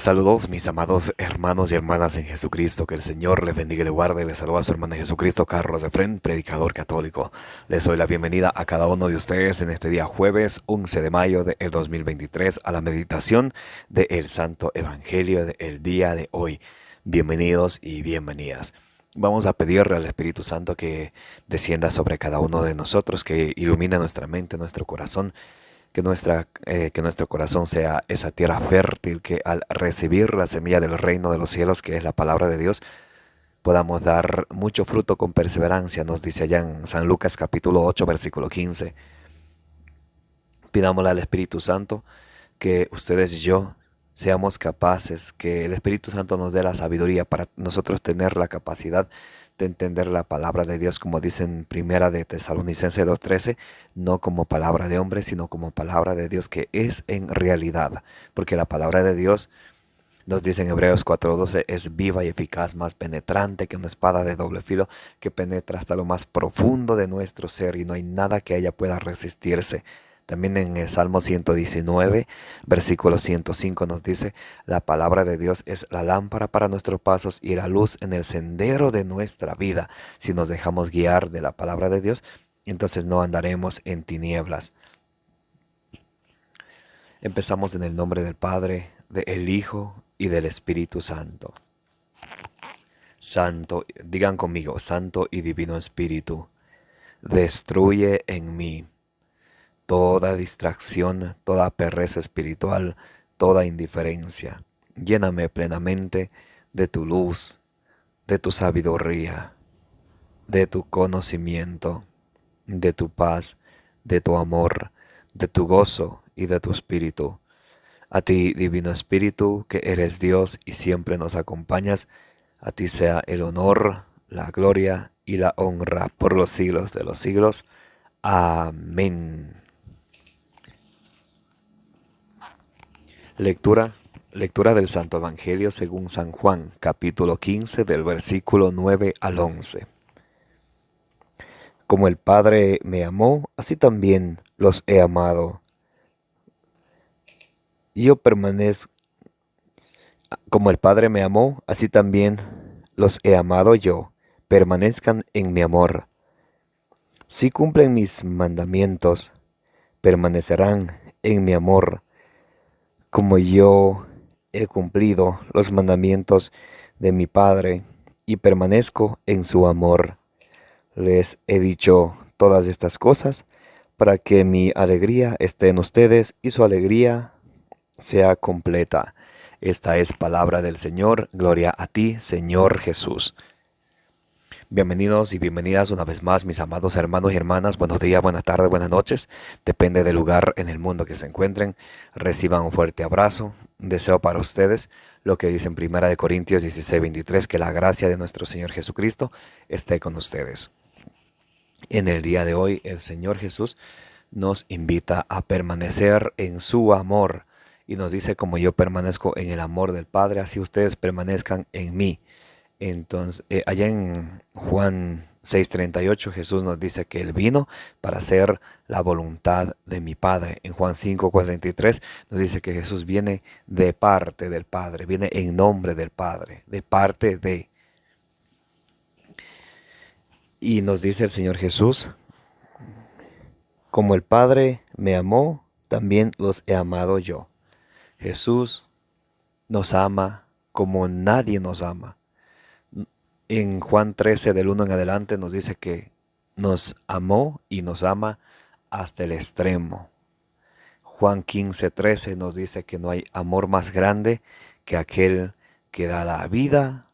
Saludos mis amados hermanos y hermanas en Jesucristo, que el Señor les bendiga y les guarde. Les saluda a su hermano en Jesucristo, Carlos Efrén, predicador católico. Les doy la bienvenida a cada uno de ustedes en este día jueves 11 de mayo del 2023 a la meditación del Santo Evangelio del día de hoy. Bienvenidos y bienvenidas. Vamos a pedirle al Espíritu Santo que descienda sobre cada uno de nosotros, que ilumine nuestra mente, nuestro corazón, que nuestro corazón sea esa tierra fértil, que al recibir la semilla del reino de los cielos, que es la palabra de Dios, podamos dar mucho fruto con perseverancia. Nos dice allá en San Lucas capítulo 8, versículo 15. Pidámosle al Espíritu Santo que ustedes y yo seamos capaces, que el Espíritu Santo nos dé la sabiduría para nosotros tener la capacidad de entender la palabra de Dios, como dice en Primera de Tesalonicenses 2:13, no como palabra de hombre, sino como palabra de Dios, que es en realidad, porque la palabra de Dios, nos dice en Hebreos 4:12, es viva y eficaz, más penetrante que una espada de doble filo, que penetra hasta lo más profundo de nuestro ser, y no hay nada que ella pueda resistirse. También en el Salmo 119, versículo 105 nos dice, la palabra de Dios es la lámpara para nuestros pasos y la luz en el sendero de nuestra vida. Si nos dejamos guiar de la palabra de Dios, entonces no andaremos en tinieblas. Empezamos en el nombre del Padre, del Hijo y del Espíritu Santo. Santo, digan conmigo, Santo y Divino Espíritu, destruye en mí toda distracción, toda pereza espiritual, toda indiferencia. Lléname plenamente de tu luz, de tu sabiduría, de tu conocimiento, de tu paz, de tu amor, de tu gozo y de tu espíritu. A ti, Divino Espíritu, que eres Dios y siempre nos acompañas, a ti sea el honor, la gloria y la honra por los siglos de los siglos. Amén. Lectura del Santo Evangelio según San Juan, capítulo 15, del versículo 9 al 11. Como el Padre me amó, así también los he amado. Yo permanezco, como el Padre me amó, así también los he amado yo. Permanezcan en mi amor. Si cumplen mis mandamientos, permanecerán en mi amor, como yo he cumplido los mandamientos de mi Padre y permanezco en su amor. Les he dicho todas estas cosas para que mi alegría esté en ustedes y su alegría sea completa. Esta es palabra del Señor. Gloria a ti, Señor Jesús. Bienvenidos y bienvenidas una vez más, mis amados hermanos y hermanas. Buenos días, buenas tardes, buenas noches. Depende del lugar en el mundo que se encuentren. Reciban un fuerte abrazo. Deseo para ustedes lo que dice en 1 Corintios 16:23, que la gracia de nuestro Señor Jesucristo esté con ustedes. En el día de hoy, el Señor Jesús nos invita a permanecer en su amor. Y nos dice, como yo permanezco en el amor del Padre, así ustedes permanezcan en mí. Entonces, allá en Juan 6:38 Jesús nos dice que Él vino para hacer la voluntad de mi Padre. En Juan 5:43 nos dice que Jesús viene de parte del Padre, viene en nombre del Padre, de parte de. Y nos dice el Señor Jesús, como el Padre me amó, también los he amado yo. Jesús nos ama como nadie nos ama. En Juan 13, del 1 en adelante, nos dice que nos amó y nos ama hasta el extremo. Juan 15:13 nos dice que no hay amor más grande que aquel que da la vida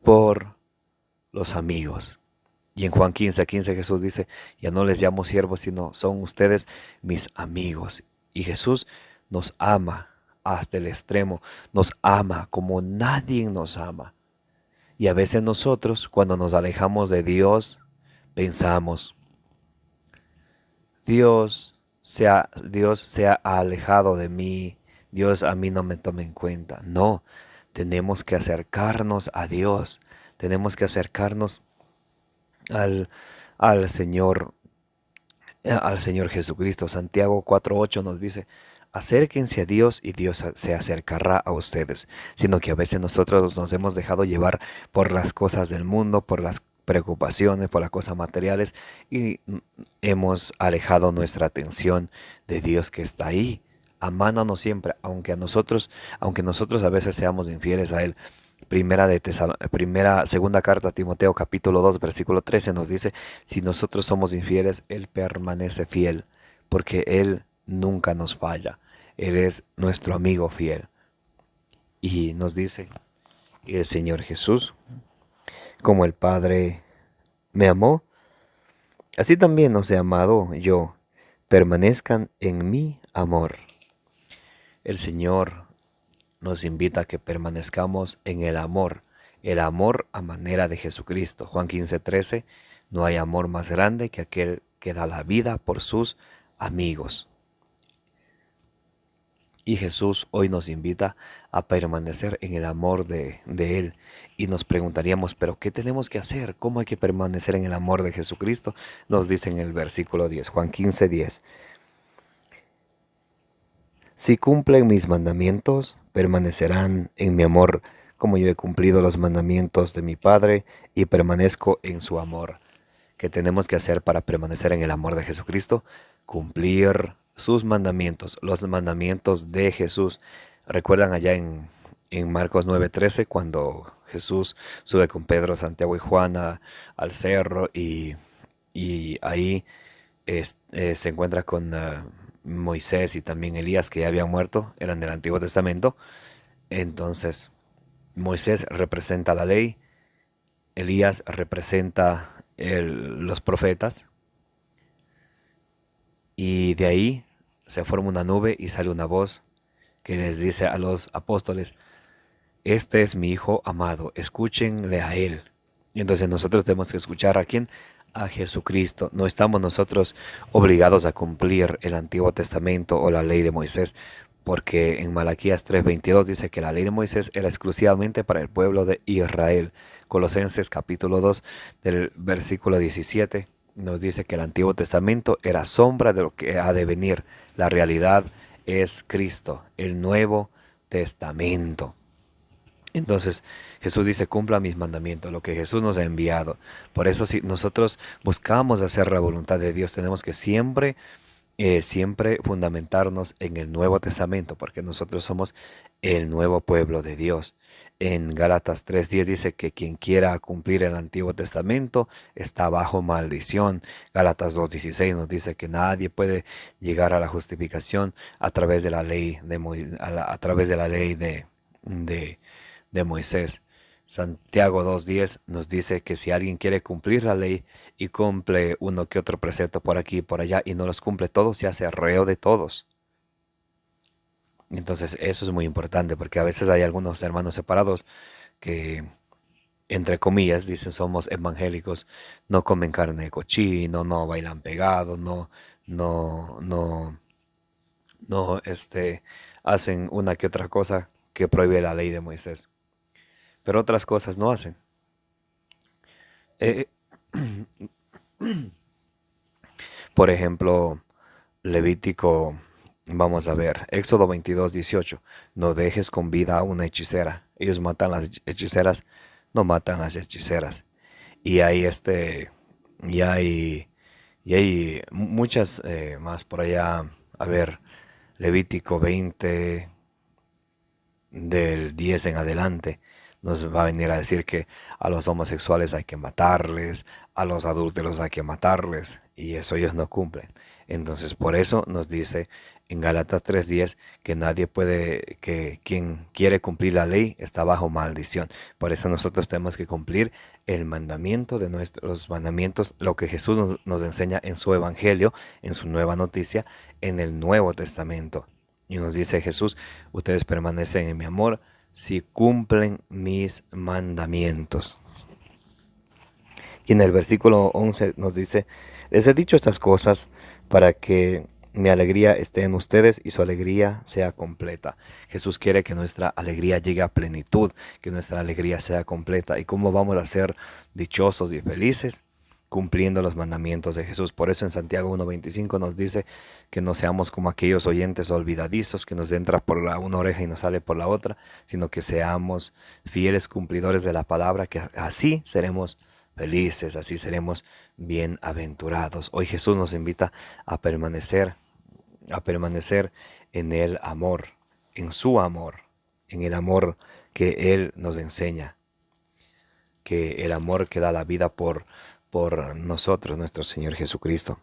por los amigos. Y en Juan 15:15 Jesús dice, ya no les llamo siervos, sino son ustedes mis amigos. Y Jesús nos ama hasta el extremo, nos ama como nadie nos ama. Y a veces nosotros, cuando nos alejamos de Dios, pensamos, Dios se ha alejado de mí, Dios a mí no me toma en cuenta. No, tenemos que acercarnos a Dios, tenemos que acercarnos al Señor Jesucristo. Santiago 4:8 nos dice, acérquense a Dios y Dios se acercará a ustedes, sino que a veces nosotros nos hemos dejado llevar por las cosas del mundo, por las preocupaciones, por las cosas materiales y hemos alejado nuestra atención de Dios que está ahí, amándonos siempre, aunque nosotros a veces seamos infieles a Él. Segunda carta a Timoteo capítulo 2 versículo 13 nos dice, si nosotros somos infieles, Él permanece fiel, porque Él nunca nos falla. Él es nuestro amigo fiel. Y nos dice, y el Señor Jesús, como el Padre me amó, así también os he amado yo. Permanezcan en mi amor. El Señor nos invita a que permanezcamos en el amor a manera de Jesucristo. Juan 15:13, no hay amor más grande que aquel que da la vida por sus amigos. Y Jesús hoy nos invita a permanecer en el amor de Él. Y nos preguntaríamos, ¿pero qué tenemos que hacer? ¿Cómo hay que permanecer en el amor de Jesucristo? Nos dice en el versículo 10, Juan 15:10. Si cumplen mis mandamientos, permanecerán en mi amor, como yo he cumplido los mandamientos de mi Padre y permanezco en su amor. ¿Qué tenemos que hacer para permanecer en el amor de Jesucristo? Cumplir sus mandamientos, los mandamientos de Jesús. ¿Recuerdan allá en Marcos 9:13 cuando Jesús sube con Pedro, Santiago y Juan al cerro y ahí se encuentra con Moisés y también Elías, que ya habían muerto, eran del Antiguo Testamento? Entonces Moisés representa la ley, Elías representa los profetas, y de ahí se forma una nube y sale una voz que les dice a los apóstoles, este es mi Hijo amado, escúchenle a Él. Y entonces nosotros tenemos que escuchar a ¿quién? A Jesucristo. No estamos nosotros obligados a cumplir el Antiguo Testamento o la ley de Moisés, porque en Malaquías 3:22 dice que la ley de Moisés era exclusivamente para el pueblo de Israel. Colosenses capítulo 2 del versículo 17 nos dice que el Antiguo Testamento era sombra de lo que ha de venir. La realidad es Cristo, el Nuevo Testamento. Entonces Jesús dice, cumpla mis mandamientos, lo que Jesús nos ha enviado. Por eso si nosotros buscamos hacer la voluntad de Dios, tenemos que siempre fundamentarnos en el Nuevo Testamento, porque nosotros somos el nuevo pueblo de Dios. En Gálatas 3:10 dice que quien quiera cumplir el Antiguo Testamento está bajo maldición. Gálatas 2:16 nos dice que nadie puede llegar a la justificación a través de la ley de Moisés. Santiago 2:10 nos dice que si alguien quiere cumplir la ley y cumple uno que otro precepto por aquí y por allá y no los cumple todos, se hace reo de todos. Entonces eso es muy importante, porque a veces hay algunos hermanos separados que, entre comillas, dicen somos evangélicos, no comen carne de cochino, no bailan pegados, no, no, no, hacen una que otra cosa que prohíbe la ley de Moisés, pero otras cosas no hacen. Eh, por ejemplo, Levítico, vamos a ver, Éxodo 22:18, no dejes con vida a una hechicera. Ellos matan las hechiceras, no matan las hechiceras. Y hay y hay, y hay muchas más por allá. A ver, Levítico 20, del 10 en adelante, nos va a venir a decir que a los homosexuales hay que matarles, a los adúlteros hay que matarles, y eso ellos no cumplen. Entonces por eso nos dice en Gálatas 3:10 que nadie puede, que quien quiere cumplir la ley está bajo maldición. Por eso nosotros tenemos que cumplir el mandamiento de nuestros mandamientos, lo que Jesús nos enseña en su evangelio, en su nueva noticia, en el Nuevo Testamento. Y nos dice Jesús, ustedes permanecen en mi amor si cumplen mis mandamientos. Y en el versículo 11 nos dice, les he dicho estas cosas para que mi alegría esté en ustedes y su alegría sea completa. Jesús quiere que nuestra alegría llegue a plenitud, que nuestra alegría sea completa. ¿Y cómo vamos a ser dichosos y felices? cumpliendo los mandamientos de Jesús. Por eso en Santiago 1:25 nos dice que no seamos como aquellos oyentes olvidadizos que nos entra por una oreja y nos sale por la otra, sino que seamos fieles cumplidores de la palabra, que así seremos felices, así seremos bienaventurados. Hoy Jesús nos invita a permanecer en el amor, en su amor, en el amor que Él nos enseña, que el amor que da la vida por nosotros, nuestro Señor Jesucristo.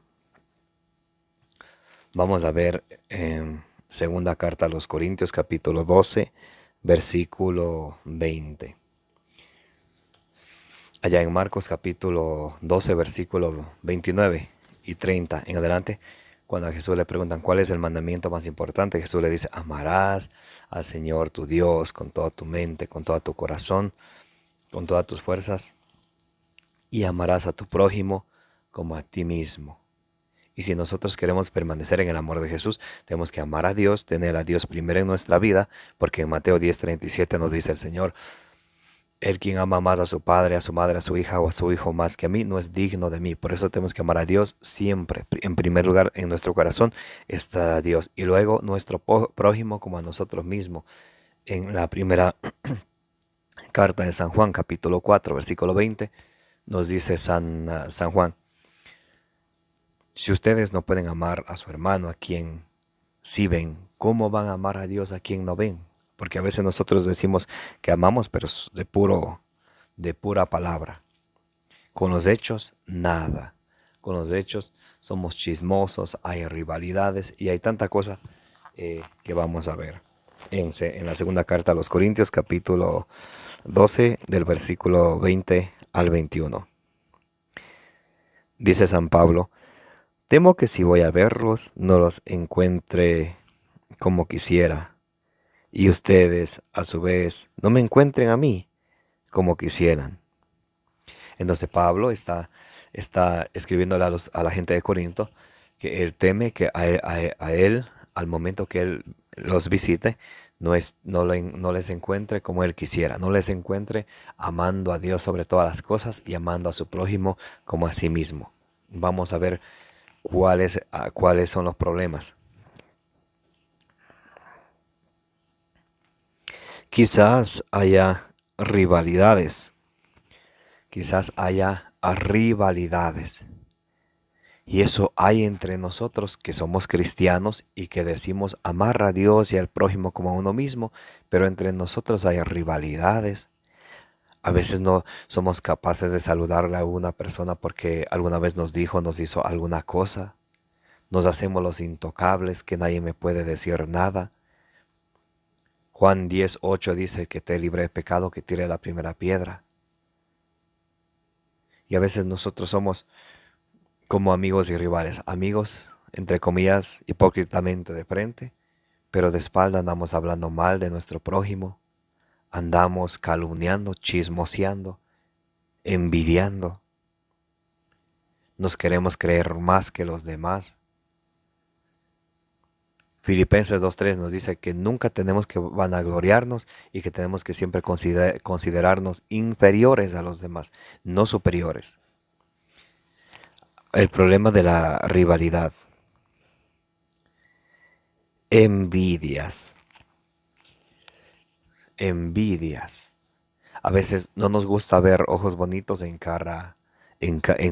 Vamos a ver en segunda carta a los Corintios, capítulo 12, versículo 20. Allá en Marcos capítulo 12, versículo 29 y 30 en adelante, cuando a Jesús le preguntan cuál es el mandamiento más importante, Jesús le dice: amarás al Señor tu Dios con toda tu mente, con todo tu corazón, con todas tus fuerzas, y amarás a tu prójimo como a ti mismo. Y si nosotros queremos permanecer en el amor de Jesús, tenemos que amar a Dios, tener a Dios primero en nuestra vida, porque en Mateo 10:37 nos dice el Señor: el quien ama más a su padre, a su madre, a su hija o a su hijo más que a mí, no es digno de mí. Por eso tenemos que amar a Dios siempre. En primer lugar, en nuestro corazón está Dios, y luego nuestro prójimo como a nosotros mismos. En la primera carta de San Juan, capítulo 4, versículo 20, nos dice San Juan: si ustedes no pueden amar a su hermano, a quien sí ven, ¿cómo van a amar a Dios a quien no ven? Porque a veces nosotros decimos que amamos, pero es de pura palabra. Con los hechos, nada. Con los hechos somos chismosos, hay rivalidades y hay tanta cosa que vamos a ver en la segunda carta a los Corintios, capítulo 12, del versículo 20 al 21. Dice San Pablo: temo que si voy a verlos, no los encuentre como quisiera, y ustedes, a su vez, no me encuentren a mí como quisieran. Entonces Pablo está escribiéndole a la gente de Corinto que él teme que a él, al momento que él los visite, no les encuentre como él quisiera, no les encuentre amando a Dios sobre todas las cosas y amando a su prójimo como a sí mismo. Vamos a ver cuáles son los problemas. Quizás haya rivalidades. Y eso hay entre nosotros que somos cristianos y que decimos amar a Dios y al prójimo como a uno mismo, pero entre nosotros hay rivalidades. A veces no somos capaces de saludarle a una persona porque alguna vez nos hizo alguna cosa. Nos hacemos los intocables, que nadie me puede decir nada. Juan 10:8 dice: que te libre de pecado, que tire la primera piedra. Y a veces nosotros somos como amigos y rivales. Amigos, entre comillas, hipócritamente de frente, pero de espalda andamos hablando mal de nuestro prójimo. Andamos calumniando, chismoseando, envidiando. Nos queremos creer más que los demás. Filipenses 2:3 nos dice que nunca tenemos que vanagloriarnos y que tenemos que siempre considerarnos inferiores a los demás, no superiores. El problema de la rivalidad. Envidias. A veces no nos gusta ver ojos bonitos en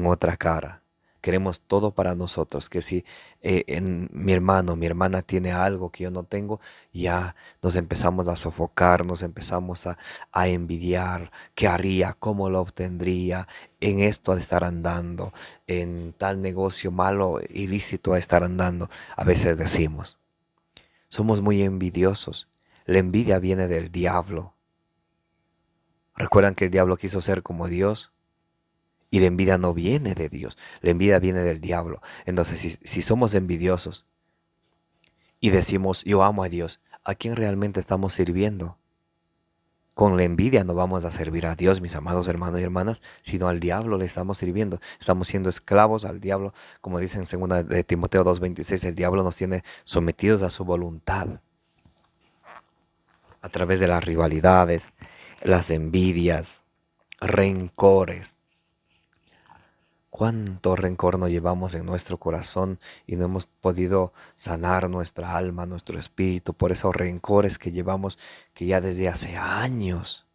otra cara. Queremos todo para nosotros, que si mi hermano, mi hermana tiene algo que yo no tengo, ya nos empezamos a sofocar, nos empezamos a envidiar, qué haría, cómo lo obtendría, en esto a estar andando, en tal negocio malo, ilícito a estar andando. A veces decimos, somos muy envidiosos. La envidia viene del diablo. ¿Recuerdan que el diablo quiso ser como Dios? Y la envidia no viene de Dios, la envidia viene del diablo. Entonces, si somos envidiosos y decimos, yo amo a Dios, ¿a quién realmente estamos sirviendo? Con la envidia no vamos a servir a Dios, mis amados hermanos y hermanas, sino al diablo le estamos sirviendo. Estamos siendo esclavos al diablo, como dice en 2 de Timoteo 2:26, el diablo nos tiene sometidos a su voluntad. A través de las rivalidades, las envidias, rencores. Cuánto rencor nos llevamos en nuestro corazón y no hemos podido sanar nuestra alma, nuestro espíritu por esos rencores que llevamos que ya desde hace años.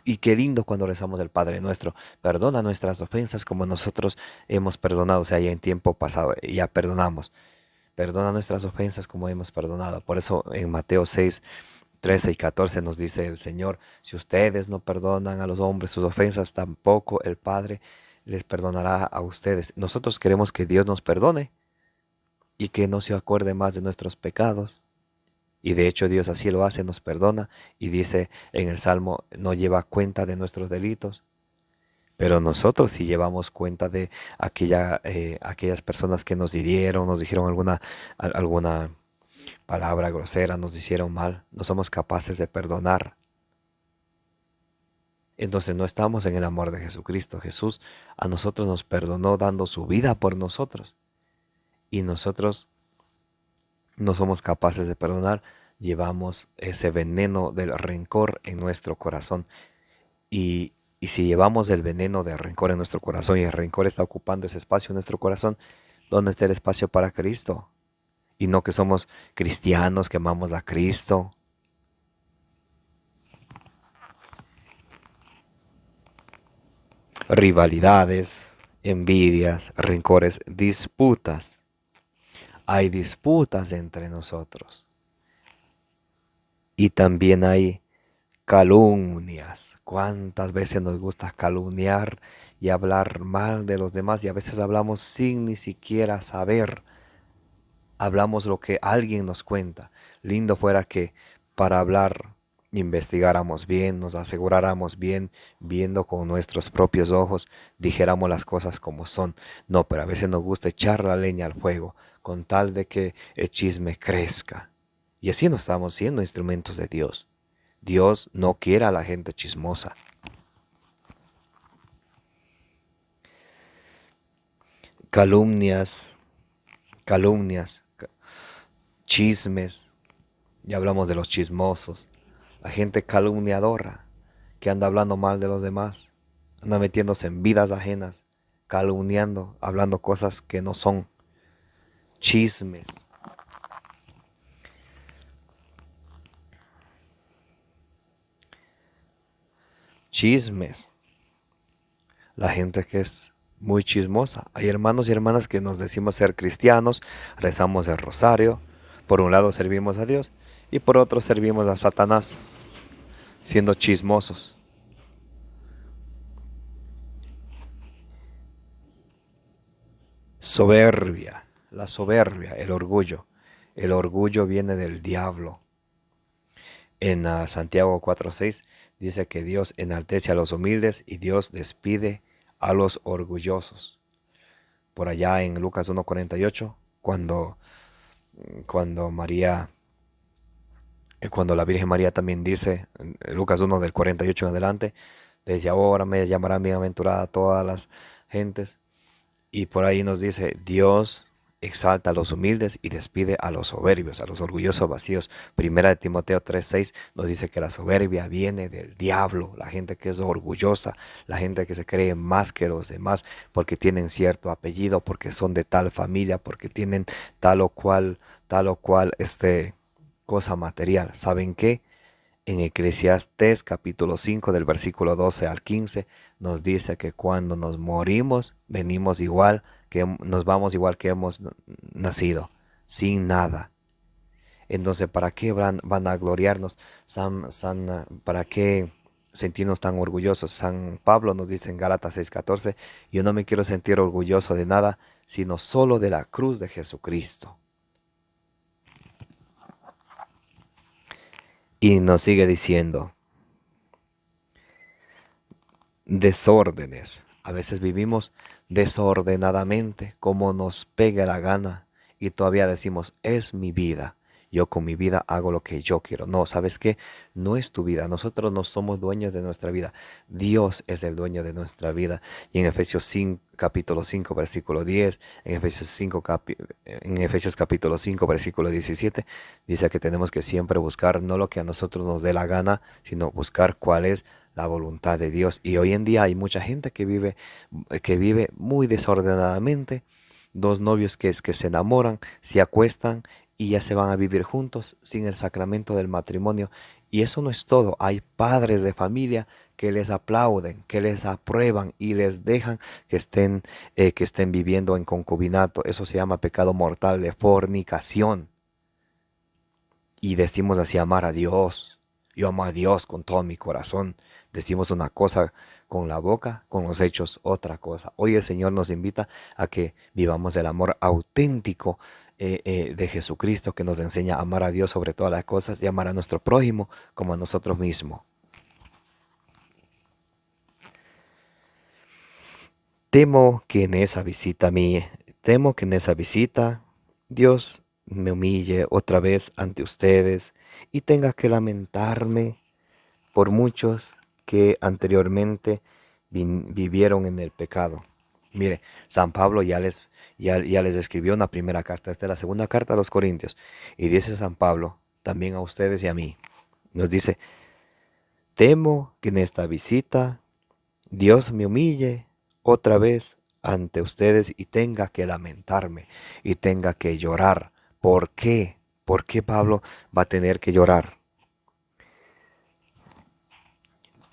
Y qué lindo cuando rezamos el Padre Nuestro. Perdona nuestras ofensas como nosotros hemos perdonado. O sea, ya en tiempo pasado ya perdonamos. Perdona nuestras ofensas como hemos perdonado. Por eso en Mateo 6, 13 y 14 nos dice el Señor, si ustedes no perdonan a los hombres sus ofensas, tampoco el Padre les perdonará a ustedes. Nosotros queremos que Dios nos perdone y que no se acuerde más de nuestros pecados. Y de hecho Dios así lo hace, nos perdona y dice en el Salmo, no lleva cuenta de nuestros delitos. Pero nosotros sí llevamos cuenta de aquellas personas que nos hirieron, nos dijeron alguna palabra grosera, nos hicieron mal. No somos capaces de perdonar. Entonces no estamos en el amor de Jesucristo. Jesús a nosotros nos perdonó dando su vida por nosotros. Y nosotros no somos capaces de perdonar. Llevamos ese veneno del rencor en nuestro corazón. Y si llevamos el veneno del rencor en nuestro corazón y el rencor está ocupando ese espacio en nuestro corazón, ¿dónde está el espacio para Cristo? Y no que somos cristianos, que amamos a Cristo. Rivalidades, envidias, rencores, disputas. Hay disputas entre nosotros. Y también hay calumnias. ¿Cuántas veces nos gusta calumniar y hablar mal de los demás? Y a veces hablamos sin ni siquiera saber. Hablamos lo que alguien nos cuenta. Lindo fuera que para hablar investigáramos bien, nos aseguráramos bien, viendo con nuestros propios ojos, dijéramos las cosas como son. No, pero a veces nos gusta echar la leña al fuego con tal de que el chisme crezca. Y así no estamos siendo instrumentos de Dios. Dios no quiere a la gente chismosa. Calumnias, calumnias, chismes. Ya hablamos de los chismosos. La gente calumniadora que anda hablando mal de los demás. Anda metiéndose en vidas ajenas, calumniando, hablando cosas que no son. Chismes. Chismes. La gente que es muy chismosa. Hay hermanos y hermanas que nos decimos ser cristianos, rezamos el rosario. Por un lado servimos a Dios y por otro servimos a Satanás, siendo chismosos. Soberbia, la soberbia, el orgullo. El orgullo viene del diablo. En Santiago 4:6 dice que Dios enaltece a los humildes y Dios despide a los orgullosos. Por allá en Lucas 1:48, cuando María, cuando la Virgen María también dice, en Lucas 1 del 48 en adelante, desde ahora me llamarán bienaventurada todas las gentes. Y por ahí nos dice, Dios exalta a los humildes y despide a los soberbios, a los orgullosos vacíos. Primera de Timoteo 3:6 nos dice que la soberbia viene del diablo, la gente que es orgullosa, la gente que se cree más que los demás porque tienen cierto apellido, porque son de tal familia, porque tienen tal o cual cosa material. ¿Saben qué? En Eclesiastés capítulo 5 del versículo 12 al 15 nos dice que cuando nos morimos venimos igual, que nos vamos igual que hemos nacido, sin nada. Entonces, ¿para qué van a gloriarnos? ¿Para qué sentirnos tan orgullosos? San Pablo nos dice en Gálatas 6:14, yo no me quiero sentir orgulloso de nada, sino solo de la cruz de Jesucristo. Y nos sigue diciendo, desórdenes. A veces vivimos desordenadamente, como nos pega la gana, y todavía decimos, es mi vida. Yo con mi vida hago lo que yo quiero. No, ¿sabes qué? No es tu vida. Nosotros no somos dueños de nuestra vida. Dios es el dueño de nuestra vida. Y en Efesios 5, capítulo 5, versículo 10, en Efesios capítulo 5, versículo 17, dice que tenemos que siempre buscar no lo que a nosotros nos dé la gana, sino buscar cuál es la voluntad de Dios. Y hoy en día hay mucha gente que vive muy desordenadamente. Dos novios que se enamoran, se acuestan y ya se van a vivir juntos sin el sacramento del matrimonio. Y eso no es todo. Hay padres de familia que les aplauden, que les aprueban y les dejan que estén viviendo en concubinato. Eso se llama pecado mortal de fornicación. Y decimos así amar a Dios. Yo amo a Dios con todo mi corazón. Decimos una cosa con la boca, con los hechos otra cosa. Hoy el Señor nos invita a que vivamos el amor auténtico de Jesucristo, que nos enseña a amar a Dios sobre todas las cosas y amar a nuestro prójimo como a nosotros mismos. Temo que en esa visita Dios me humille otra vez ante ustedes y tenga que lamentarme por muchos que anteriormente vivieron en el pecado. Mire, San Pablo ya les escribió una primera carta, esta es la segunda carta a los Corintios, y dice San Pablo, también a ustedes y a mí, nos dice, temo que en esta visita Dios me humille otra vez ante ustedes y tenga que lamentarme y tenga que llorar. ¿Por qué? ¿Por qué Pablo va a tener que llorar?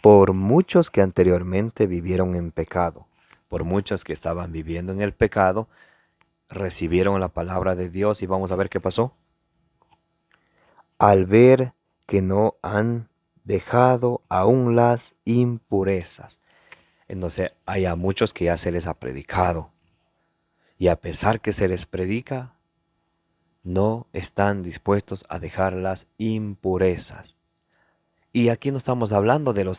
Por muchos que anteriormente vivieron en pecado, por muchos que estaban viviendo en el pecado, recibieron la palabra de Dios y vamos a ver qué pasó. Al ver que no han dejado aún las impurezas. Entonces hay a muchos que ya se les ha predicado y a pesar que se les predica, no están dispuestos a dejar las impurezas. Y aquí no estamos hablando de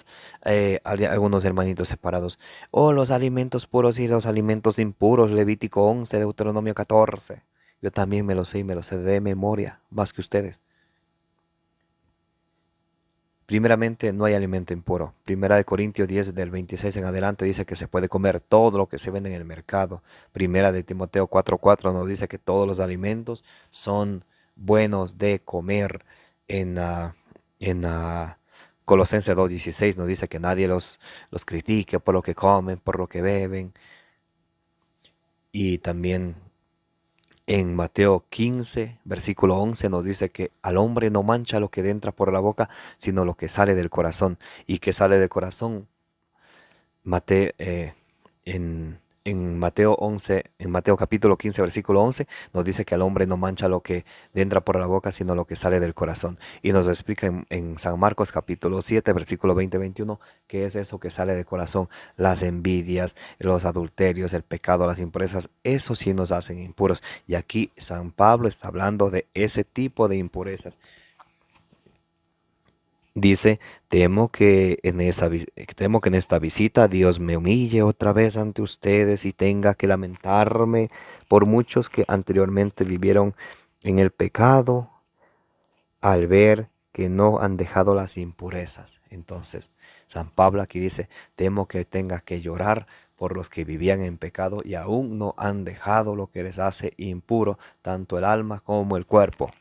algunos hermanitos separados. O los alimentos puros y los alimentos impuros, Levítico 11, Deuteronomio 14. Yo también me lo sé y me lo sé de memoria, más que ustedes. Primeramente, no hay alimento impuro. Primera de Corintios 10, del 26 en adelante, dice que se puede comer todo lo que se vende en el mercado. Primera de Timoteo 4:4 nos dice que todos los alimentos son buenos de comer. En Colosenses 2:16 nos dice que nadie los critique por lo que comen, por lo que beben. Y también en Mateo 15, versículo 11 nos dice que al hombre no mancha lo que entra por la boca, sino lo que sale del corazón. Y que sale del corazón, en Mateo 11, en Mateo capítulo 15, versículo 11, nos dice que al hombre no mancha lo que entra por la boca, sino lo que sale del corazón. Y nos explica en San Marcos capítulo 7, versículo 20-21, qué es eso que sale del corazón. Las envidias, los adulterios, el pecado, las impurezas, eso sí nos hacen impuros. Y aquí San Pablo está hablando de ese tipo de impurezas. Dice, temo que en esta visita Dios me humille otra vez ante ustedes y tenga que lamentarme por muchos que anteriormente vivieron en el pecado al ver que no han dejado las impurezas. Entonces, San Pablo aquí dice, temo que tenga que llorar por los que vivían en pecado y aún no han dejado lo que les hace impuro, tanto el alma como el cuerpo.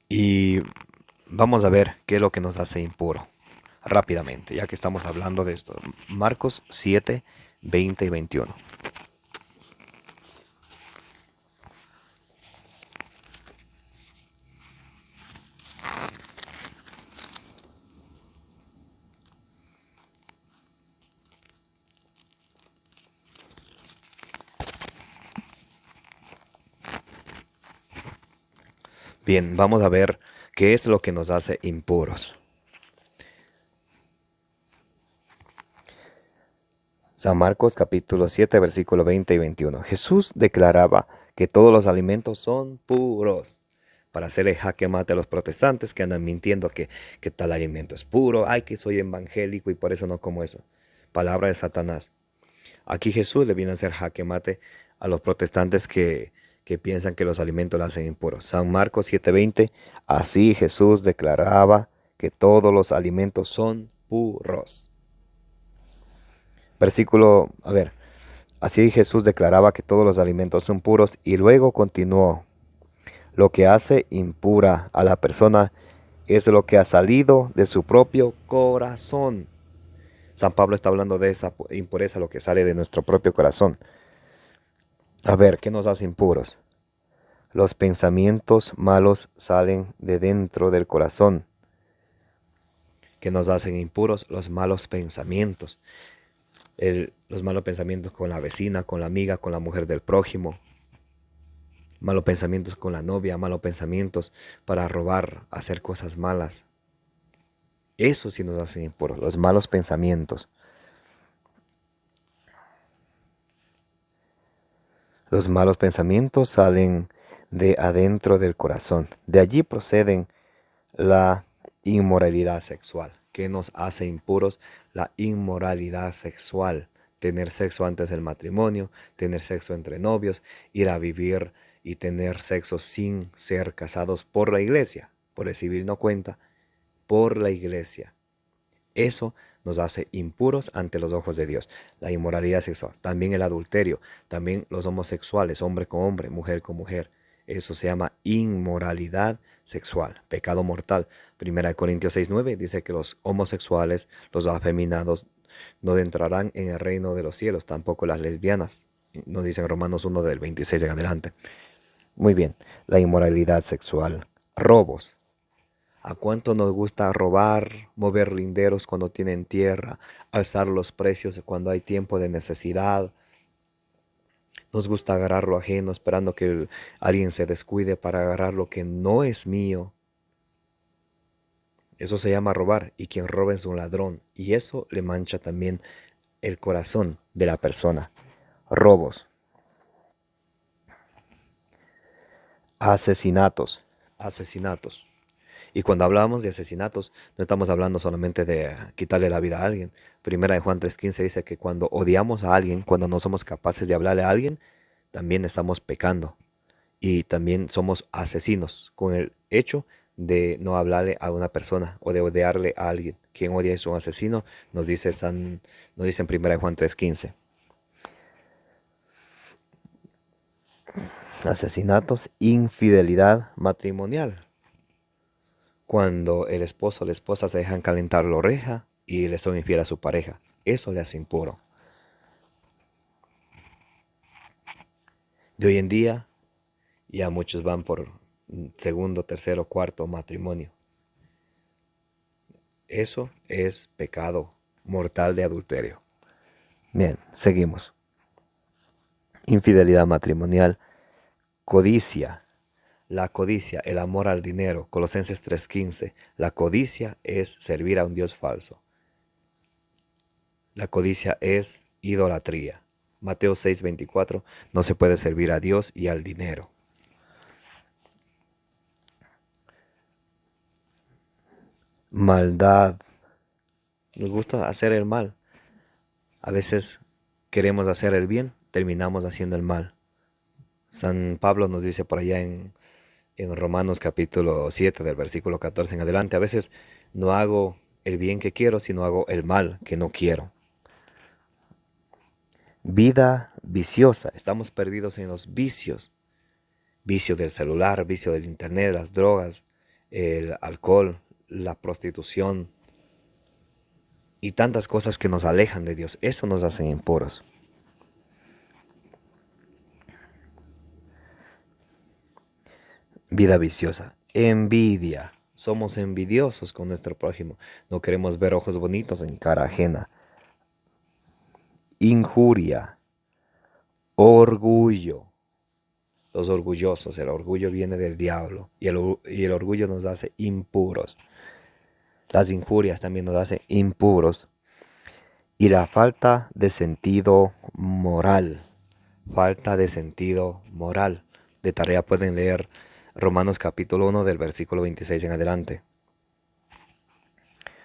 Y vamos a ver qué es lo que nos hace impuro. Rápidamente, ya que estamos hablando de esto. Marcos 7, 20 y 21. Bien, vamos a ver qué es lo que nos hace impuros. San Marcos capítulo 7, versículo 20 y 21. Jesús declaraba que todos los alimentos son puros, para hacerle jaque mate a los protestantes que andan mintiendo que tal alimento es puro. Ay, que soy evangélico y por eso no como eso. Palabra de Satanás. Aquí Jesús le viene a hacer jaque mate a los protestantes que piensan que los alimentos los hacen impuros. San Marcos 7:20, así Jesús declaraba que todos los alimentos son puros. Así Jesús declaraba que todos los alimentos son puros y luego continuó. Lo que hace impura a la persona es lo que ha salido de su propio corazón. San Pablo está hablando de esa impureza, lo que sale de nuestro propio corazón. A ver, ¿qué nos hace impuros? Los pensamientos malos salen de dentro del corazón. ¿Qué nos hacen impuros? Los malos pensamientos. Los malos pensamientos con la vecina, con la amiga, con la mujer del prójimo. Malos pensamientos con la novia, malos pensamientos para robar, hacer cosas malas. Eso sí nos hacen impuros, los malos pensamientos. Los malos pensamientos salen de adentro del corazón. De allí proceden la inmoralidad sexual. ¿Qué nos hace impuros? La inmoralidad sexual. Tener sexo antes del matrimonio, tener sexo entre novios, ir a vivir y tener sexo sin ser casados por la iglesia. Por el civil no cuenta, por la iglesia. Eso nos hace impuros ante los ojos de Dios. La inmoralidad sexual, también el adulterio, también los homosexuales, hombre con hombre, mujer con mujer. Eso se llama inmoralidad sexual, pecado mortal. 1 Corintios 6:9 dice que los homosexuales, los afeminados, no entrarán en el reino de los cielos, tampoco las lesbianas. Nos dicen Romanos 1 del 26 en adelante. Muy bien, la inmoralidad sexual. Robos. ¿A cuánto nos gusta robar, mover linderos cuando tienen tierra, alzar los precios cuando hay tiempo de necesidad? Nos gusta agarrar lo ajeno esperando que alguien se descuide para agarrar lo que no es mío. Eso se llama robar, y quien roba es un ladrón, y eso le mancha también el corazón de la persona. Robos. Asesinatos. Asesinatos. Y cuando hablamos de asesinatos, no estamos hablando solamente de quitarle la vida a alguien. Primera de Juan 3:15 dice que cuando odiamos a alguien, cuando no somos capaces de hablarle a alguien, también estamos pecando. Y también somos asesinos con el hecho de no hablarle a una persona o de odiarle a alguien. Quien odia es un asesino, nos dice en Primera de Juan 3:15. Asesinatos, infidelidad matrimonial. Cuando el esposo o la esposa se dejan calentar la oreja y le son infiel a su pareja. Eso le hace impuro. De hoy en día, ya muchos van por segundo, tercero, cuarto matrimonio. Eso es pecado mortal de adulterio. Bien, seguimos. Infidelidad matrimonial, codicia. La codicia, el amor al dinero. Colosenses 3:15. La codicia es servir a un Dios falso. La codicia es idolatría. Mateo 6:24. No se puede servir a Dios y al dinero. Maldad. Nos gusta hacer el mal. A veces queremos hacer el bien, terminamos haciendo el mal. San Pablo nos dice por allá en Romanos capítulo 7 del versículo 14 en adelante. A veces no hago el bien que quiero, sino hago el mal que no quiero. Vida viciosa. Estamos perdidos en los vicios. Vicio del celular, vicio del internet, las drogas, el alcohol, la prostitución y tantas cosas que nos alejan de Dios. Eso nos hacen impuros. Vida viciosa. Envidia. Somos envidiosos con nuestro prójimo. No queremos ver ojos bonitos en cara ajena. Injuria. Orgullo. Los orgullosos. El orgullo viene del diablo. Y el orgullo nos hace impuros. Las injurias también nos hacen impuros. Y la falta de sentido moral. Falta de sentido moral. De tarea pueden leer Romanos capítulo 1 del versículo 26 en adelante.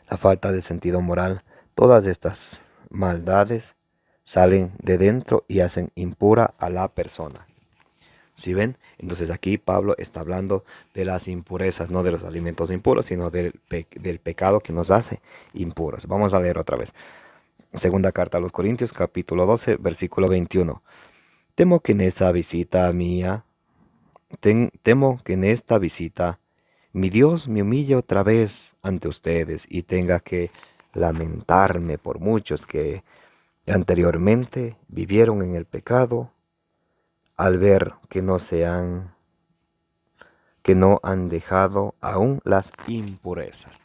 La falta de sentido moral. Todas estas maldades salen de dentro y hacen impura a la persona. ¿Sí ven? Entonces aquí Pablo está hablando de las impurezas, no de los alimentos impuros, sino del pecado que nos hace impuros. Vamos a leer otra vez. Segunda carta a los Corintios, capítulo 12, versículo 21. Temo que en esa visita mía Temo que en esta visita mi Dios me humille otra vez ante ustedes y tenga que lamentarme por muchos que anteriormente vivieron en el pecado al ver que no han dejado aún las impurezas.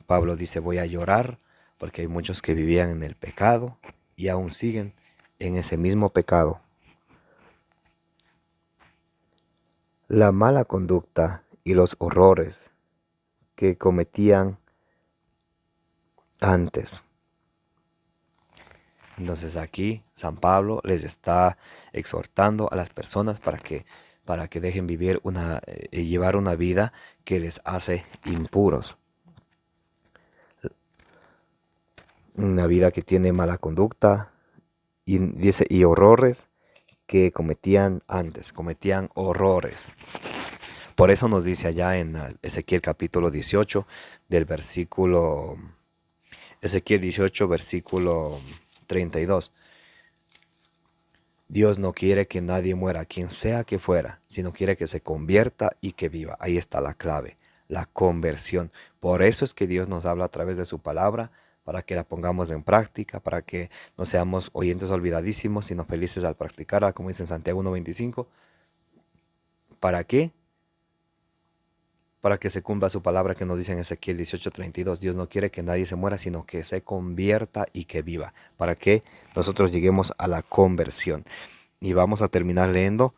Pablo dice, voy a llorar porque hay muchos que vivían en el pecado y aún siguen en ese mismo pecado. La mala conducta y los horrores que cometían antes. Entonces aquí San Pablo les está exhortando a las personas para que dejen vivir llevar una vida que les hace impuros. Una vida que tiene mala conducta y dice y horrores que cometían antes, cometían horrores. Por eso nos dice allá en Ezequiel capítulo 18 del versículo Ezequiel 18 versículo 32. Dios no quiere que nadie muera, quien sea que fuera, sino quiere que se convierta y que viva. Ahí está la clave, la conversión. Por eso es que Dios nos habla a través de su palabra, para que la pongamos en práctica, para que no seamos oyentes olvidadísimos, sino felices al practicarla, como dice en Santiago 1:25. ¿Para qué? Para que se cumpla su palabra que nos dice en Ezequiel 18:32. Dios no quiere que nadie se muera, sino que se convierta y que viva, para que nosotros lleguemos a la conversión. Y vamos a terminar leyendo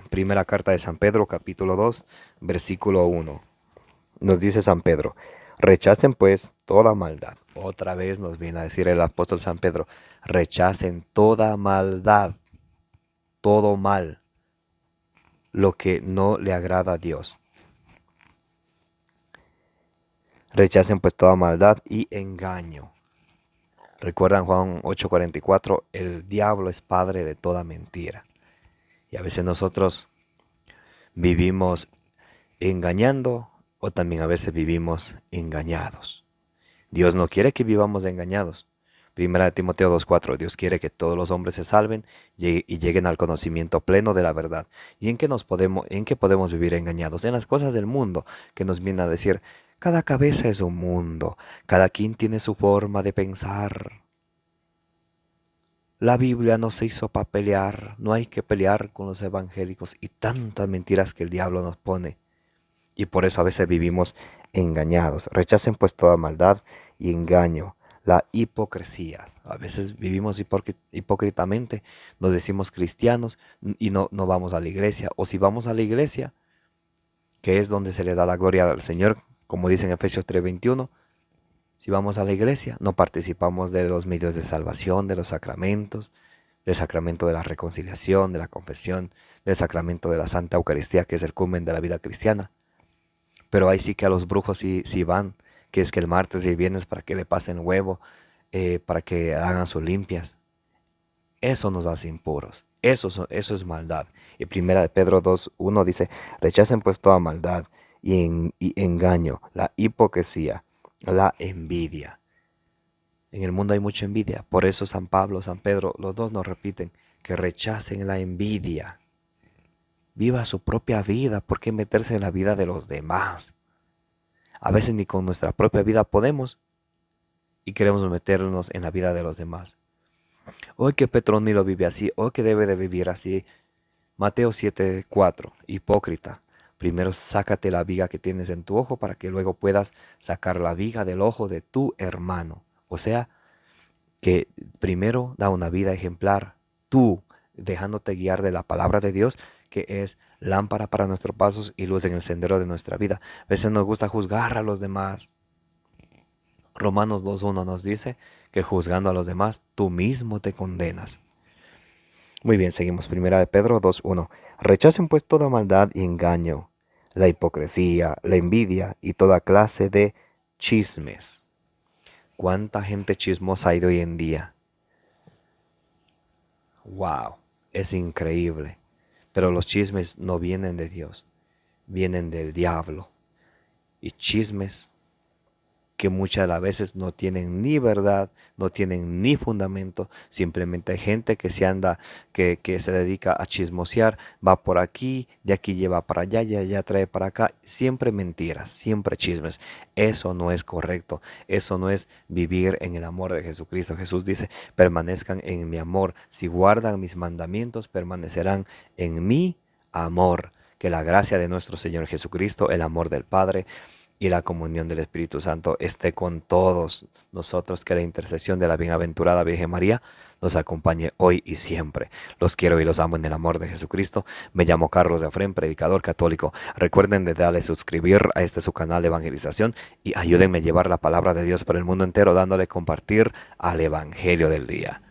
primera carta de San Pedro, capítulo 2, versículo 1. Nos dice San Pedro, rechacen pues toda maldad. Otra vez nos viene a decir el apóstol San Pedro, rechacen toda maldad, todo mal, lo que no le agrada a Dios. Rechacen pues toda maldad y engaño. Recuerdan Juan 8:44, el diablo es padre de toda mentira. Y a veces nosotros vivimos engañando o también a veces vivimos engañados. Dios no quiere que vivamos engañados. Primera de Timoteo 2:4, Dios quiere que todos los hombres se salven y lleguen al conocimiento pleno de la verdad. ¿Y en qué podemos vivir engañados? En las cosas del mundo, que nos viene a decir, cada cabeza es un mundo, cada quien tiene su forma de pensar. La Biblia no se hizo para pelear, no hay que pelear con los evangélicos y tantas mentiras que el diablo nos pone. Y por eso a veces vivimos engañados. Rechacen pues toda maldad y engaño, la hipocresía. A veces vivimos hipócritamente, nos decimos cristianos y no vamos a la iglesia. O si vamos a la iglesia, que es donde se le da la gloria al Señor, como dice en Efesios 3:21, si vamos a la iglesia, no participamos de los medios de salvación, de los sacramentos, del sacramento de la reconciliación, de la confesión, del sacramento de la Santa Eucaristía, que es el culmen de la vida cristiana. Pero ahí sí que a los brujos sí van, que es que el martes y el viernes para que le pasen huevo, para que hagan sus limpias. Eso nos hace impuros, eso es maldad. Y primera de Pedro 2:1 dice, rechacen pues toda maldad y engaño, la hipocresía, la envidia. En el mundo hay mucha envidia, por eso San Pablo, San Pedro, los dos nos repiten que rechacen la envidia. Viva su propia vida, ¿por qué meterse en la vida de los demás? A veces ni con nuestra propia vida podemos y queremos meternos en la vida de los demás. Hoy que Petronilo vive así, hoy que debe de vivir así. Mateo 7:4, hipócrita. Primero sácate la viga que tienes en tu ojo para que luego puedas sacar la viga del ojo de tu hermano. O sea, que primero da una vida ejemplar, tú dejándote guiar de la palabra de Dios, que es lámpara para nuestros pasos y luz en el sendero de nuestra vida. A veces nos gusta juzgar a los demás. Romanos 2:1 nos dice que juzgando a los demás, tú mismo te condenas. Muy bien, seguimos. Primera de Pedro 2:1. Rechacen pues toda maldad y engaño, la hipocresía, la envidia y toda clase de chismes. ¿Cuánta gente chismosa hay de hoy en día? ¡Wow! Es increíble. Pero los chismes no vienen de Dios, vienen del diablo. Y chismes que muchas de las veces no tienen ni verdad, no tienen ni fundamento, simplemente hay gente que que se dedica a chismosear, va por aquí, de aquí lleva para allá, y allá trae para acá, siempre mentiras, siempre chismes. Eso no es correcto, eso no es vivir en el amor de Jesucristo. Jesús dice, permanezcan en mi amor, si guardan mis mandamientos, permanecerán en mi amor. Que la gracia de nuestro Señor Jesucristo, el amor del Padre y la comunión del Espíritu Santo esté con todos nosotros, que la intercesión de la bienaventurada Virgen María nos acompañe hoy y siempre. Los quiero y los amo en el amor de Jesucristo. Me llamo Carlos de Afrén, predicador católico. Recuerden de darle suscribir a su canal de evangelización y ayúdenme a llevar la palabra de Dios por el mundo entero, dándole compartir al Evangelio del día.